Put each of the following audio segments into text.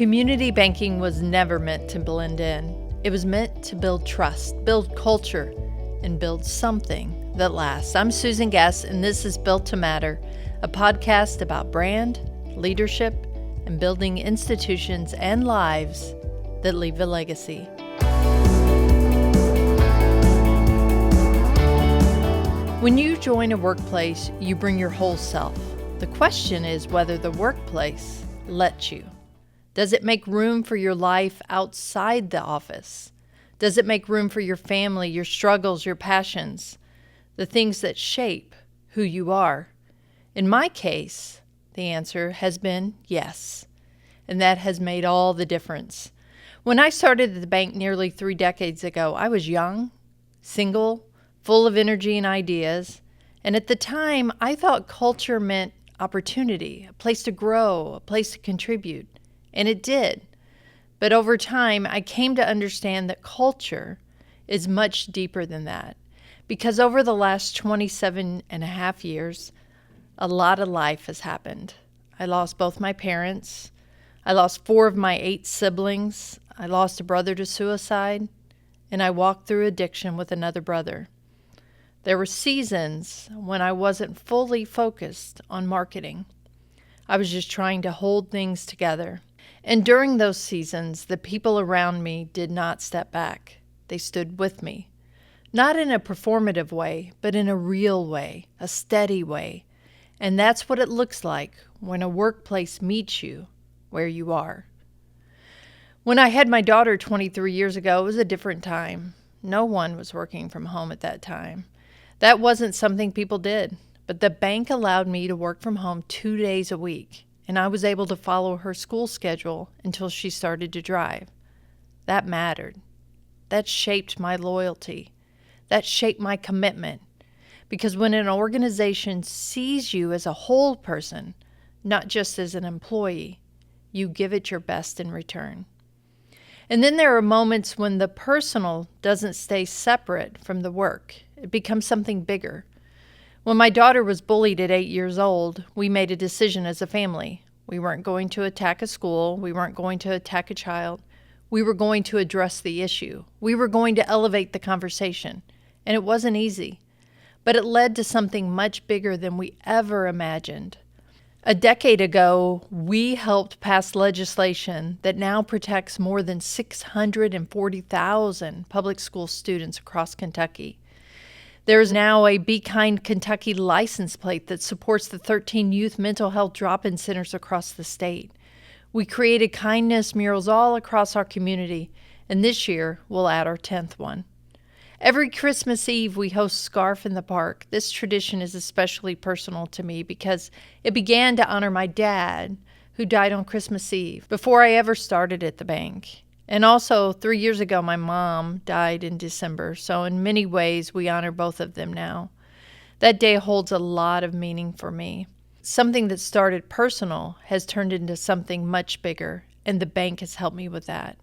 Community banking was never meant to blend in. It was meant to build trust, build culture, and build something that lasts. I'm Susan Guess, and this is Built to Matter, a podcast about brand, leadership, and building institutions and lives that leave a legacy. When you join a workplace, you bring your whole self. The question is whether the workplace lets you. Does it make room for your life outside the office? Does it make room for your family, your struggles, your passions, the things that shape who you are? In my case, the answer has been yes, and that has made all the difference. When I started at the bank nearly 3 decades ago, I was young, single, full of energy and ideas, and at the time, I thought culture meant opportunity, a place to grow, a place to contribute. And it did. But over time, I came to understand that culture is much deeper than that. Because over the last 27 and a half years, a lot of life has happened. I lost both my parents. I lost 4 of my 8 siblings. I lost a brother to suicide. And I walked through addiction with another brother. There were seasons when I wasn't fully focused on marketing. I was just trying to hold things together. And during those seasons, the people around me did not step back. They stood with me. Not in a performative way, but in a real way, a steady way. And that's what it looks like when a workplace meets you where you are. When I had my daughter 23 years ago, it was a different time. No one was working from home at that time. That wasn't something people did. But the bank allowed me to work from home 2 days a week. And I was able to follow her school schedule until she started to drive. That mattered. That shaped my loyalty. That shaped my commitment. Because when an organization sees you as a whole person, not just as an employee, you give it your best in return. And then there are moments when the personal doesn't stay separate from the work. It becomes something bigger. When my daughter was bullied at 8 years old, we made a decision as a family. We weren't going to attack a school. We weren't going to attack a child. We were going to address the issue. We were going to elevate the conversation. And it wasn't easy. But it led to something much bigger than we ever imagined. A decade ago, we helped pass legislation that now protects more than 640,000 public school students across Kentucky. There is now a Be Kind Kentucky license plate that supports the 13 youth mental health drop-in centers across the state. We created kindness murals all across our community, and this year we'll add our 10th one. Every Christmas Eve we host Scarf in the Park. This tradition is especially personal to me because it began to honor my dad, who died on Christmas Eve, before I ever started at the bank. And also, 3 years ago, my mom died in December, so in many ways, we honor both of them now. That day holds a lot of meaning for me. Something that started personal has turned into something much bigger, and the bank has helped me with that.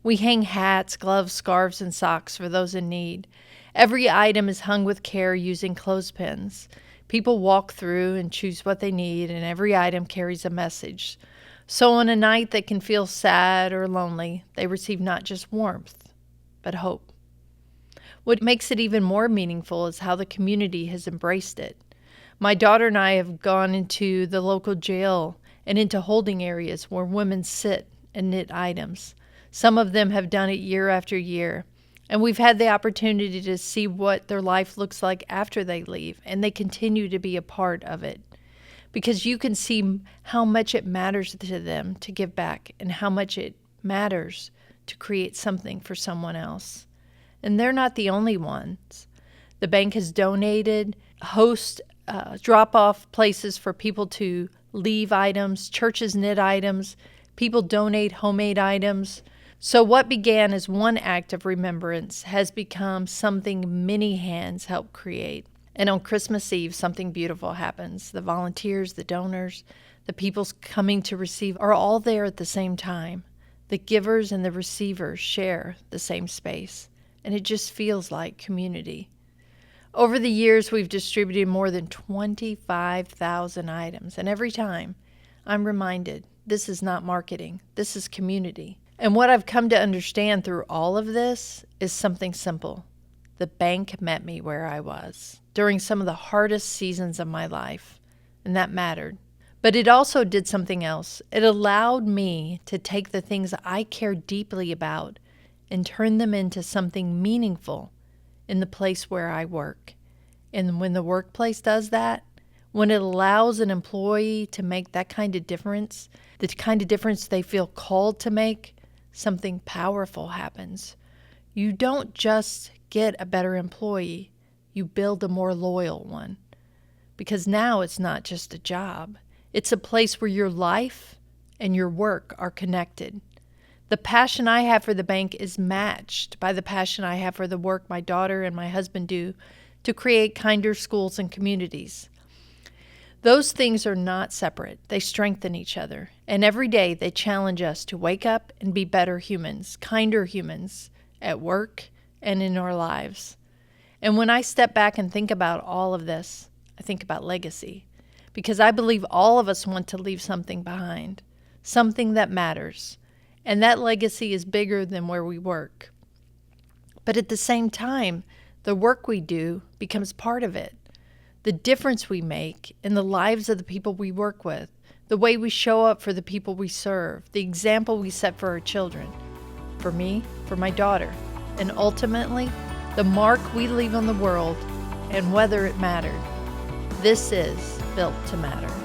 We hang hats, gloves, scarves, and socks for those in need. Every item is hung with care using clothespins. People walk through and choose what they need, and every item carries a message. So on a night that can feel sad or lonely, they receive not just warmth, but hope. What makes it even more meaningful is how the community has embraced it. My daughter and I have gone into the local jail and into holding areas where women sit and knit items. Some of them have done it year after year, and we've had the opportunity to see what their life looks like after they leave, and they continue to be a part of it. Because you can see how much it matters to them to give back and how much it matters to create something for someone else. And they're not the only ones. The bank has donated, host drop-off places for people to leave items, churches knit items, people donate homemade items. So what began as one act of remembrance has become something many hands help create. And on Christmas Eve, something beautiful happens. The volunteers, the donors, the people coming to receive are all there at the same time. The givers and the receivers share the same space, and it just feels like community. Over the years, we've distributed more than 25,000 items, and every time I'm reminded this is not marketing. This is community. And what I've come to understand through all of this is something simple. The bank met me where I was during some of the hardest seasons of my life, and that mattered. But it also did something else. It allowed me to take the things I care deeply about and turn them into something meaningful in the place where I work. And when the workplace does that, when it allows an employee to make that kind of difference, the kind of difference they feel called to make, something powerful happens. You don't just get a better employee, you build a more loyal one. Because now it's not just a job. It's a place where your life and your work are connected. The passion I have for the bank is matched by the passion I have for the work my daughter and my husband do to create kinder schools and communities. Those things are not separate. They strengthen each other. And every day they challenge us to wake up and be better humans, kinder humans at work and in our lives. And when I step back and think about all of this, I think about legacy. Because I believe all of us want to leave something behind, something that matters. And that legacy is bigger than where we work. But at the same time, the work we do becomes part of it. The difference we make in the lives of the people we work with, the way we show up for the people we serve, the example we set for our children, for me, for my daughter, and ultimately, the mark we leave on the world and whether it mattered. This is built to matter.